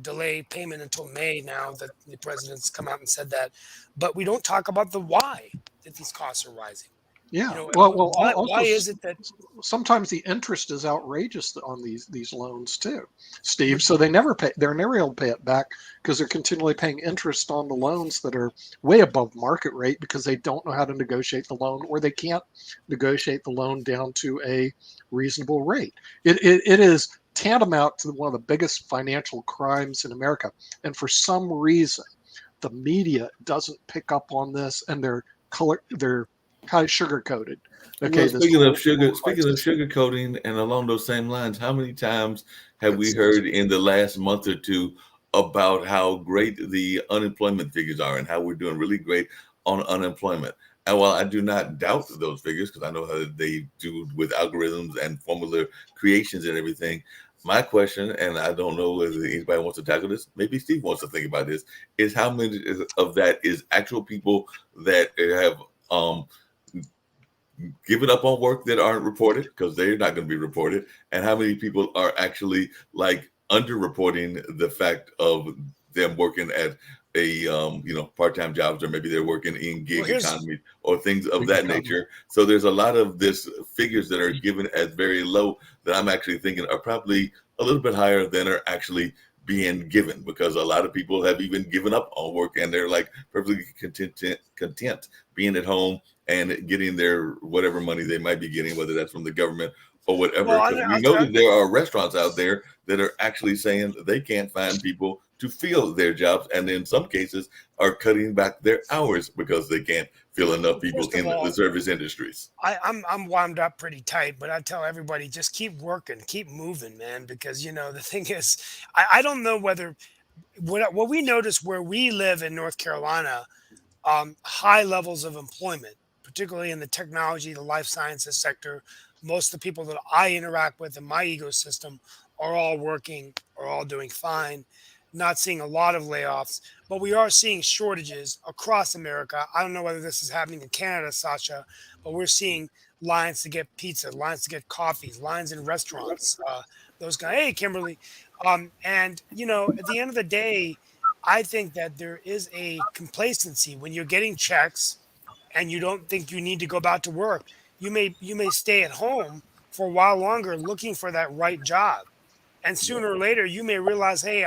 delay payment until May now that the president's come out and said that. But we don't talk about the why that these costs are rising. Yeah. Why Also, is it that sometimes the interest is outrageous on these loans too, Steve. So they never pay. They're never able to pay it back because they're continually paying interest on the loans that are way above market rate because they don't know how to negotiate the loan, or they can't negotiate the loan down to a reasonable rate. It is tantamount to one of the biggest financial crimes in America, and for some reason, the media doesn't pick up on this, and they're kind of sugar coated. Okay, Well, speaking of sugar coating, and along those same lines, how many times have we heard in the last month or two about how great the unemployment figures are and how we're doing really great on unemployment? And while I do not doubt those figures, because I know how they do with algorithms and formula creations and everything, my question, and I don't know whether anybody wants to tackle this, maybe Steve wants to think about this, is how many of that is actual people that have given up on work that aren't reported because they're not going to be reported, and how many people are actually like underreporting the fact of them working at a part-time jobs, or maybe they're working in gig economy or things of that nature. So there's a lot of this figures that are given as very low that I'm actually thinking are probably a little bit higher than are actually being given, because a lot of people have even given up on work and they're like perfectly content being at home and getting their whatever money they might be getting, whether that's from the government or whatever. Because we know that there are restaurants out there that are actually saying that they can't find people to fill their jobs, and in some cases are cutting back their hours because they can't fill enough people in the service industries. I'm wound up pretty tight, but I tell everybody just keep working, keep moving, man, because the thing is, I don't know whether what we notice where we live in North Carolina, high levels of employment, particularly in the technology, the life sciences sector. Most of the people that I interact with in my ecosystem are all working, are all doing fine. Not seeing a lot of layoffs, but we are seeing shortages across America. I don't know whether this is happening in Canada, Sasha, but we're seeing lines to get pizza, lines to get coffees, lines in restaurants. Those guys, hey, Kimberly. And, at the end of the day, I think that there is a complacency when you're getting checks and you don't think you need to go back to work. You may stay at home for a while longer looking for that right job. And sooner or later you may realize, hey,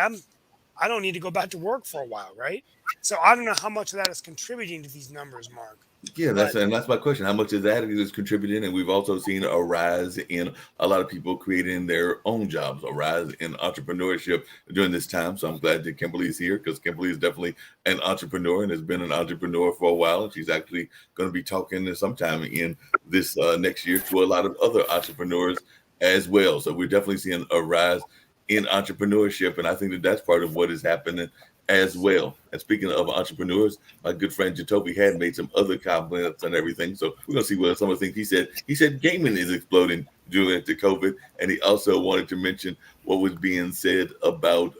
I don't need to go back to work for a while, right? So I don't know how much of that is contributing to these numbers, Mark. Yeah, that's my question. How much of that is contributing? And we've also seen a rise in a lot of people creating their own jobs, a rise in entrepreneurship during this time. So I'm glad that Kimberly is here, because Kimberly is definitely an entrepreneur and has been an entrepreneur for a while. And she's actually going to be talking sometime in this next year to a lot of other entrepreneurs as well. So we're definitely seeing a rise in entrepreneurship. And I think that that's part of what is happening as well. And speaking of entrepreneurs, my good friend Jacoby had made some other comments and everything. So we're going to see what some of the things he said. He said gaming is exploding due to COVID. And he also wanted to mention what was being said about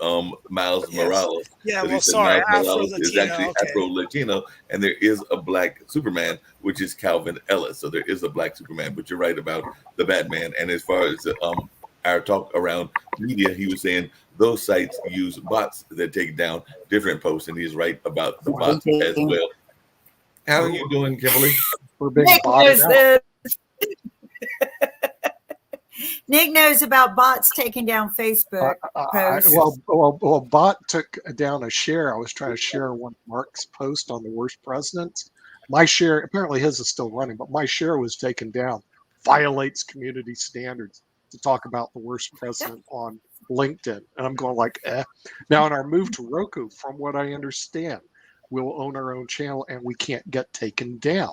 Miles Morales. Yeah, well, He said sorry, Miles Morales is Afro-Latino. actually Okay. Afro-Latino, and there is a black Superman, which is Calvin Ellis. So there is a black Superman, but you're right about the Batman. And as far as our talk around media, he was saying those sites use bots that take down different posts, and he's right about the bots as well. How are you doing, Kimberly? We're being botted out. Nick knows about bots taking down Facebook posts. Well, bot took down a share. I was trying to share one of Mark's post on the worst presidents. My share, apparently his is still running, but my share was taken down. Violates community standards to talk about the worst president on LinkedIn. And I'm going like, eh. Now in our move to Roku, from what I understand, we'll own our own channel and we can't get taken down.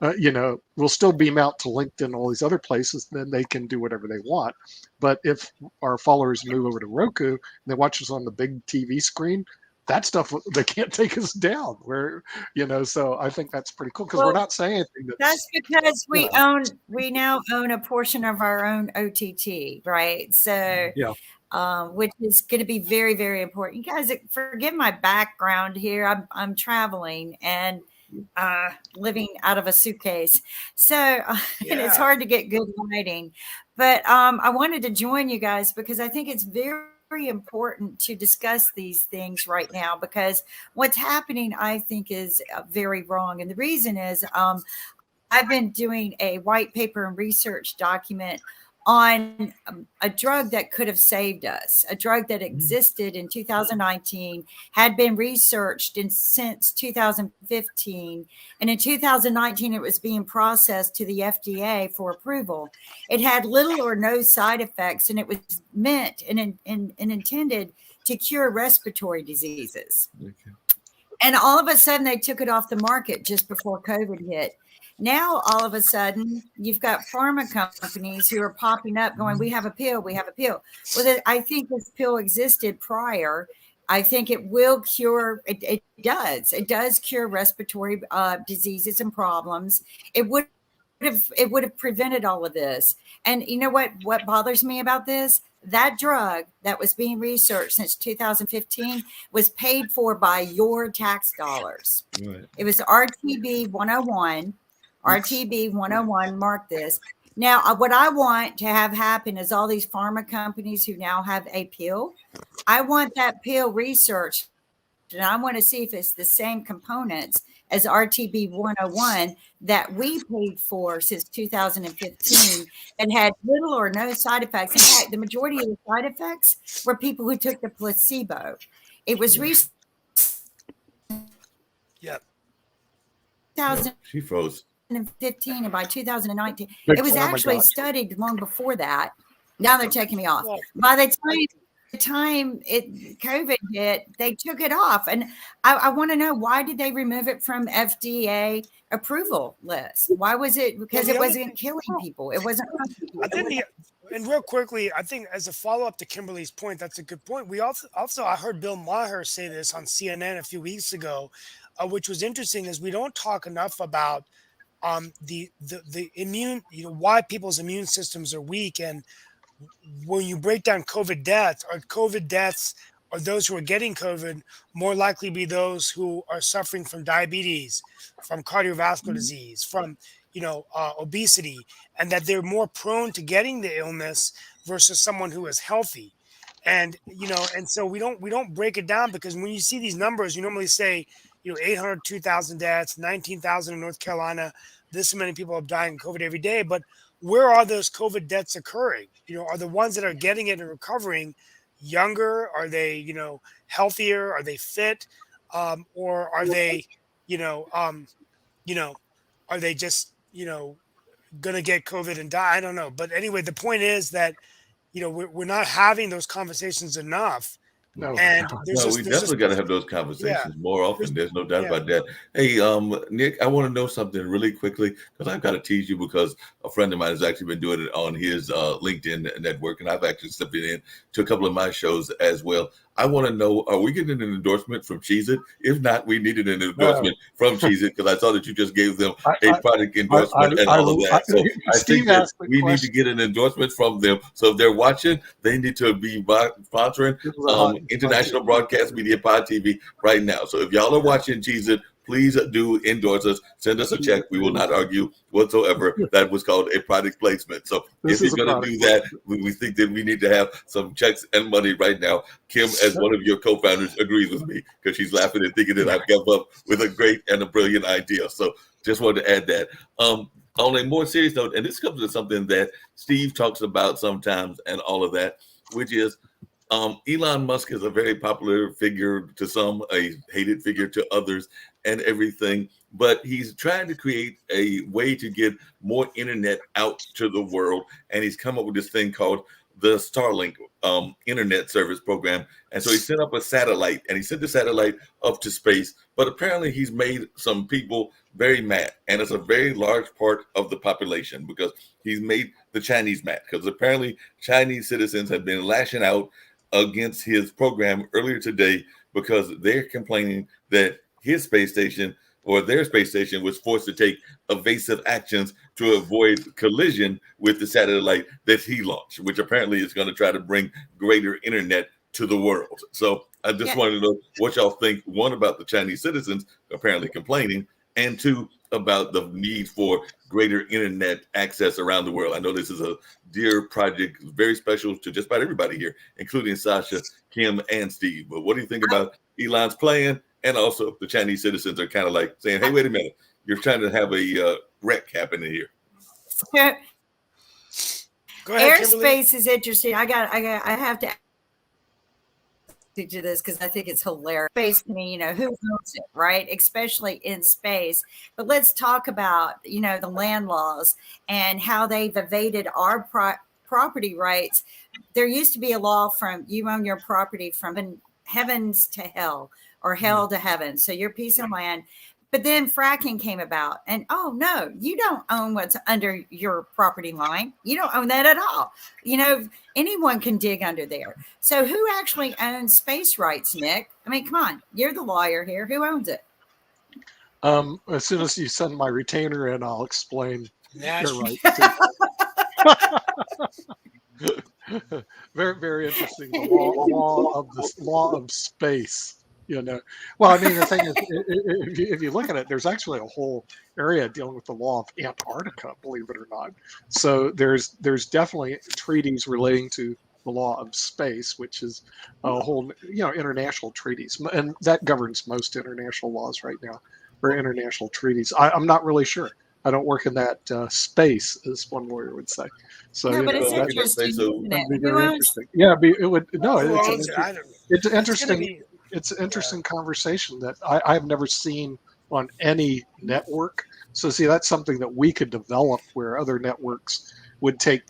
We'll still beam out to LinkedIn and all these other places, then they can do whatever they want. But if our followers move over to Roku and they watch us on the big TV screen, that stuff, they can't take us down. So I think that's pretty cool, because we're not saying anything. That's because we now own a portion of our own OTT, right? So yeah. Which is going to be very, very important. You guys, forgive my background here. I'm traveling and living out of a suitcase, so and it's hard to get good lighting. But I wanted to join you guys because I think it's very important to discuss these things right now because what's happening, I think, is very wrong. And the reason is I've been doing a white paper and research document on a drug that could have saved us, a drug that existed in 2019, had been researched since 2015. And in 2019, it was being processed to the FDA for approval. It had little or no side effects, and it was meant and intended to cure respiratory diseases. Okay. And all of a sudden, they took it off the market just before COVID hit. Now, all of a sudden, you've got pharma companies who are popping up going, we have a pill, we have a pill. Well, I think this pill existed prior. I think it will cure, it does cure respiratory diseases and problems. It would have prevented all of this. And you know what bothers me about this? That drug that was being researched since 2015 was paid for by your tax dollars. Right. It was RTB 101. RTB 101, mark this. Now, what I want to have happen is all these pharma companies who now have a pill, I want that pill researched, and I want to see if it's the same components as RTB 101 that we paid for since 2015 and had little or no side effects. In fact, the majority of the side effects were people who took the placebo. It was researched. Yep. She froze. 2015 and by 2019 Big it was pharma actually got you. studied long before that. Now they're taking me off. Well, By the time COVID hit, they took it off, and I want to know, why did they remove it from FDA approval list? Why was it? Because Well, it the other wasn't killing people. It wasn't hurting people. I think and real quickly, I think as a follow up to Kimberly's point, that's a good point. We also I heard Bill Maher say this on CNN a few weeks ago, which was interesting. Is we don't talk enough about the immune, why people's immune systems are weak. And when you break down COVID deaths, are those who are getting COVID more likely be those who are suffering from diabetes, from cardiovascular disease, from obesity, and that they're more prone to getting the illness versus someone who is healthy. And and so we don't break it down, because when you see these numbers, you normally say 802,000 deaths, 19,000 in North Carolina, this many people are dying of COVID every day. But where are those COVID deaths occurring? Are the ones that are getting it and recovering younger? Are they healthier? Are they fit? Or are they are they just gonna get COVID and die? I don't know. But anyway, the point is that we're not having those conversations enough. No, And No, we definitely got to have those yeah, conversations more often. There's no doubt yeah. about that. Hey, Nick, I want to know something really quickly, because I've got to tease you, because a friend of mine has actually been doing it on his LinkedIn network, and I've actually stepped in to a couple of my shows as well. I want to know, are we getting an endorsement from Cheez-It? If not, we needed an endorsement from Cheez-It, because I saw that you just gave them a product endorsement and all of that. So I think that we need to get an endorsement from them. So if they're watching, they need to be sponsoring International Broadcast Media Pod TV right now. So if y'all are watching Cheez-It, please do endorse us. Send us a check. We will not argue whatsoever. That was called a product placement. So if you're going to do that, we think that we need to have some checks and money right now. Kim, as one of your co-founders, agrees with me, because she's laughing and thinking that I've come up with a great and a brilliant idea. So just wanted to add that. On a more serious note, and this comes to something that Steve talks about sometimes and all of that, which is Elon Musk is a very popular figure to some, a hated figure to others, and everything. But he's trying to create a way to get more internet out to the world, and he's come up with this thing called the Starlink internet service program. And so he sent up a satellite, and he sent the satellite up to space. But apparently he's made some people very mad, and it's a very large part of the population, because he's made the Chinese mad, because apparently Chinese citizens have been lashing out against his program earlier today, because they're complaining that his space station, or their space station, was forced to take evasive actions to avoid collision with the satellite that he launched, which apparently is going to try to bring greater internet to the world. So I just wanted to know what y'all think, one, about the Chinese citizens apparently complaining, and two, about the need for greater internet access around the world. I know this is a dear project, very special to just about everybody here, including Sasha, Kim, and Steve. But what do you think about Elon's plan? And also, the Chinese citizens are kind of like saying, "Hey, wait a minute, you're trying to have a wreck happen in here." Go ahead, Kimberly. Airspace is interesting. I have to to this because I think it's hilarious. Space to me, who owns it, right? Especially in space. But let's talk about, the land laws and how they've evaded our property rights. There used to be a law from you own your property from heavens to hell or hell to heaven. So your piece of land. But then fracking came about, and oh no, you don't own what's under your property line. You don't own that at all. Anyone can dig under there. So who actually owns space rights, Nick? I mean, come on, you're the lawyer here. Who owns it? As soon as you send my retainer in, I'll explain your rights. Very, very interesting. The law of space. Well, I mean, the thing is, if you look at it, there's actually a whole area dealing with the law of Antarctica, believe it or not. So there's definitely treaties relating to the law of space, which is a whole, international treaties, and that governs most international laws right now, or international treaties. I'm not really sure. I don't work in that space, as one lawyer would say. So, no, but it's interesting. Isn't it? Be very interesting. Yeah, it would. No, it's interesting. It's It's an interesting conversation that I've never seen on any network. So, see, that's something that we could develop where other networks would take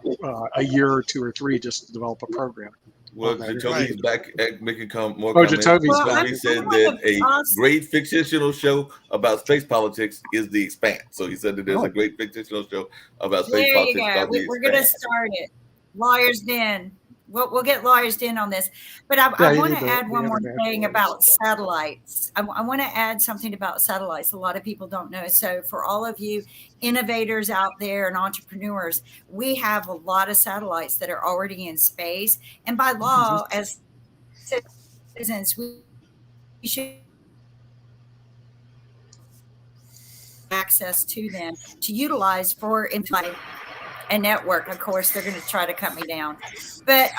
a year or two or three just to develop a program. Well, Jacoby's back making more comments. Jacoby's Jacoby said that a great fictional show about space politics is The Expanse. So he said that there's a great fictional show about space politics. There you go. We're going to start it. Lawyers Den. We'll get lawyers in on this, but I want to add one more thing about satellites. I want to add something about satellites. A lot of people don't know. So for all of you innovators out there and entrepreneurs, we have a lot of satellites that are already in space. And by law, as citizens, we should access to them to utilize for in-flight and network. Of course, they're going to try to cut me down, but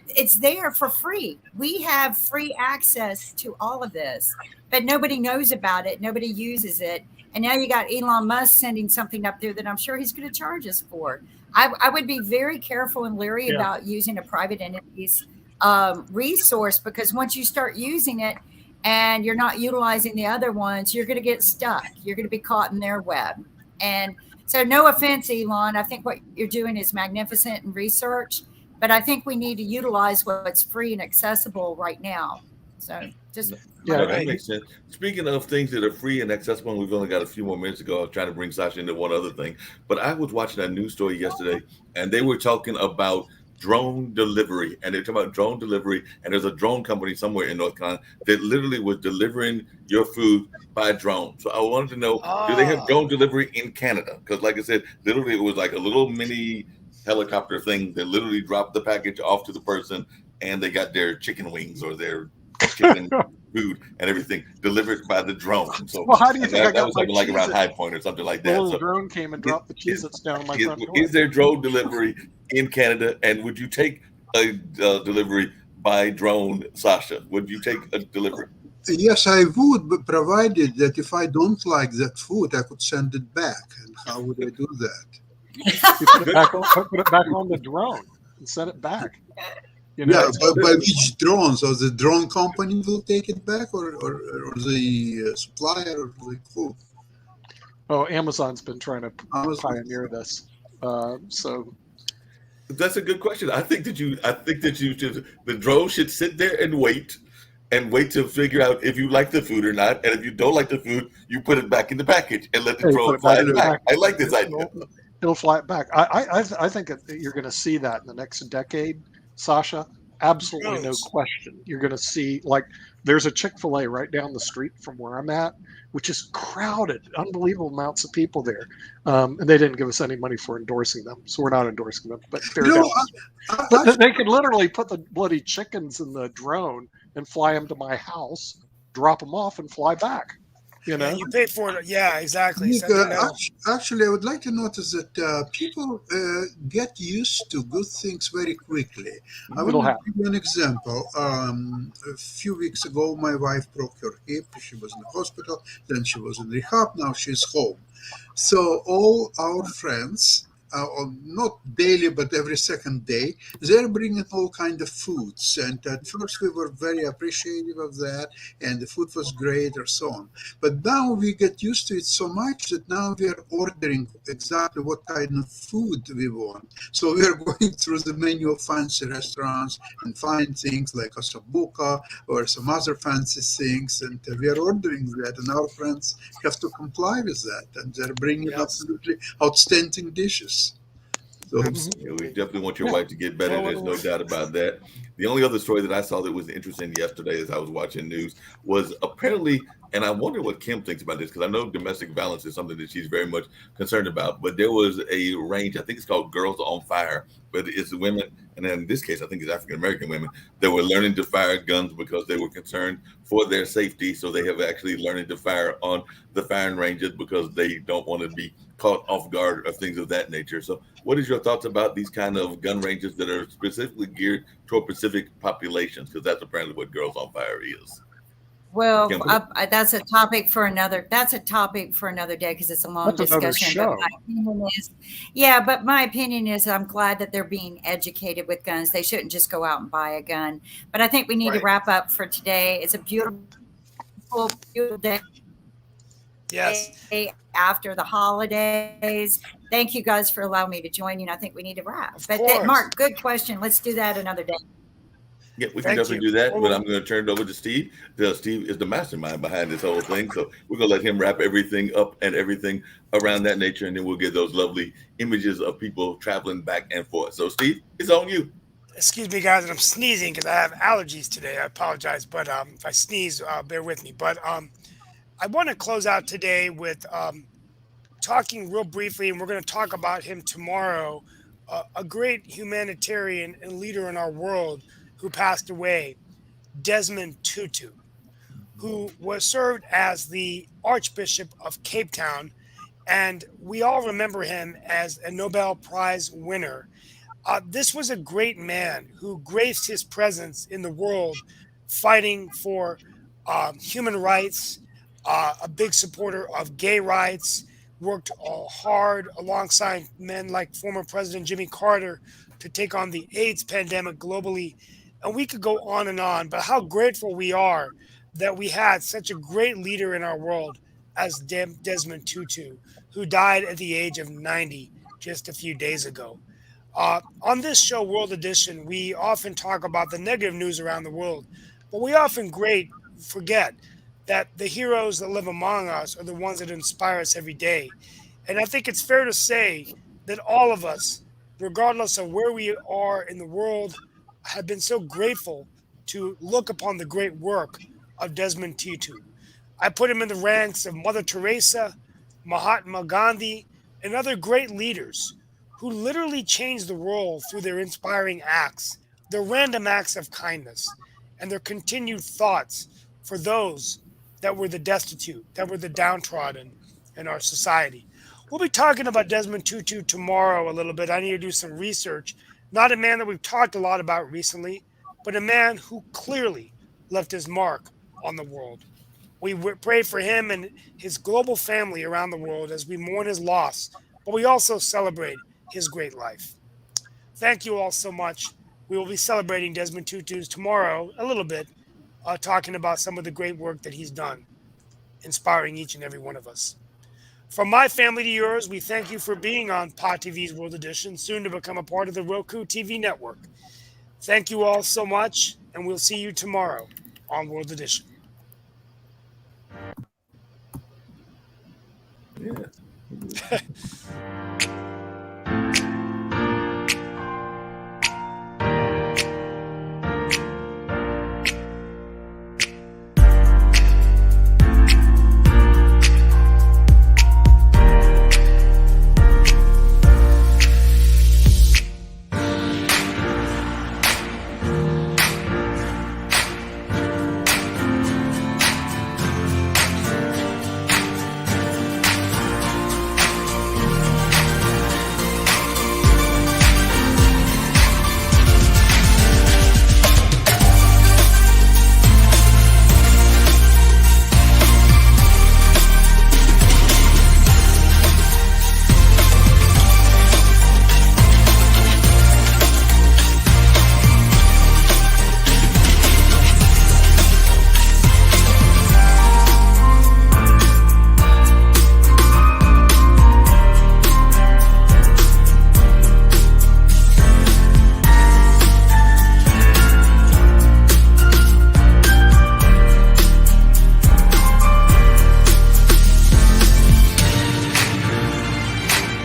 it's there for free. We have free access to all of this, but nobody knows about it. Nobody uses it. And now you got Elon Musk sending something up there that I'm sure he's going to charge us for. I would be very careful and leery about using a private entity's resource, because once you start using it and you're not utilizing the other ones, you're going to get stuck. You're going to be caught in their web. And so no offense, Elon, I think what you're doing is magnificent in research, but I think we need to utilize what's free and accessible right now. So just that makes sense. Speaking of things that are free and accessible, and we've only got a few more minutes to go. I was trying to bring Sasha into one other thing, but I was watching a news story yesterday, and they were talking about drone delivery, and they're talking about drone delivery, and there's a drone company somewhere in North Carolina that literally was delivering your food by drone. So I wanted to know, do they have drone delivery in Canada? Because like I said, literally it was like a little mini helicopter thing that literally dropped the package off to the person, and they got their chicken wings or their chicken food and everything delivered by the drone. So well, how do you think that was something like around High Point or something like that? The little drone came and dropped the Cheez-Its down my front door. Is there drone delivery in Canada? And would you take a delivery by drone, Sasha? Would you take a delivery? Yes, I would, but provided that if I don't like that food, I could send it back. And how would I do that? You put it back on the drone and send it back. By which drone? So the drone company will take it back, or the supplier, or the food? Oh, Amazon's been trying to pioneer this. So that's a good question. I think that the drone should sit there and wait to figure out if you like the food or not. And if you don't like the food, you put it back in the package and let the drone fly it back. I like this idea. It'll fly it back. I think that you're going to see that in the next decade, Sasha. Absolutely no question. You're going to see, like, there's a Chick-fil-A right down the street from where I'm at, which is crowded, unbelievable amounts of people there. And they didn't give us any money for endorsing them, so we're not endorsing them. But they could literally put the bloody chickens in the drone and fly them to my house, drop them off, and fly back. You Yeah, know, you pay for it. Yeah, exactly. Nick, Sentimental. actually, I would like to notice that people get used to good things very quickly. I want it'll to happen. give you an example. A few weeks ago, my wife broke her hip. She was in the hospital. Then she was in rehab. Now she's home. So all our friends, not daily but every second day, they're bringing all kind of foods. And at first we were very appreciative of that, and the food was great, or so on. But now we get used to it so much that now we are ordering exactly what kind of food we want. So we are going through the menu of fancy restaurants and find things like osabuca or some other fancy things, and we are ordering that, and our friends have to comply with that, and they're bringing Yes, absolutely outstanding dishes. So Yeah, we absolutely. definitely want your Yeah. wife to get better. Well, There's no doubt about that. The only other story that I saw that was interesting yesterday as I was watching news was apparently, and I wonder what Kim thinks about this because I know domestic violence is something that she's very much concerned about. But there was a range, I think it's called Girls on Fire, but it's women, and in this case, I think it's African American women that were learning to fire guns because they were concerned for their safety. So they have actually learning to fire on the firing ranges because they don't want to be caught off guard or things of that nature. So what is your thoughts about these kind of gun ranges that are specifically geared toward specific populations? Because that's apparently what Girls on Fire is. Well, Kim? that's a topic for another. That's a topic for another day because it's a long That's another discussion. But my show. opinion is, yeah. But my opinion is, I'm glad that they're being educated with guns. They shouldn't just go out and buy a gun. But I think we need to Right. wrap up for today. It's a beautiful, beautiful day Yes. after the holidays. Thank you guys for allowing me to join you. And I think we need to wrap. Of But course. Mark, good question. Let's do that another day. Yeah, we can Thank definitely you. do that, but Well, I'm going to turn it over to Steve. Steve is the mastermind behind this whole thing, so we're going to let him wrap everything up and everything around that nature, and then we'll get those lovely images of people traveling back and forth. So, Steve, it's on you. excuse me, guys, and I'm sneezing because I have allergies today. I apologize, but if I sneeze, bear with me. But I want to close out today with talking real briefly, and we're going to talk about him tomorrow. A great humanitarian and leader in our world who passed away, Desmond Tutu, who was served as the Archbishop of Cape Town, and we all remember him as a Nobel Prize winner. This was a great man who graced his presence in the world, fighting for human rights, a big supporter of gay rights, worked hard alongside men like former President Jimmy Carter to take on the AIDS pandemic globally. And we could go on, but how grateful we are that we had such a great leader in our world as Desmond Tutu, who died at the age of 90 just a few days ago. On this show, World Edition, we often talk about the negative news around the world, but we often forget that the heroes that live among us are the ones that inspire us every day. And I think it's fair to say that all of us, regardless of where we are in the world, have been so grateful to look upon the great work of Desmond Tutu. I put him in the ranks of Mother Teresa, Mahatma Gandhi, and other great leaders who literally changed the world through their inspiring acts, their random acts of kindness, and their continued thoughts for those that were the destitute, that were the downtrodden in our society. We'll be talking about Desmond Tutu tomorrow a little bit. I need to do some research. Not a man that we've talked a lot about recently, but a man who clearly left his mark on the world. We pray for him and his global family around the world as we mourn his loss, but we also celebrate his great life. Thank you all so much. We will be celebrating Desmond Tutu's tomorrow a little bit, talking about some of the great work that he's done, inspiring each and every one of us. From my family to yours, we thank you for being on Pod TV's World Edition, soon to become a part of the Roku TV network. Thank you all so much, and we'll see you tomorrow on World Edition. Yeah.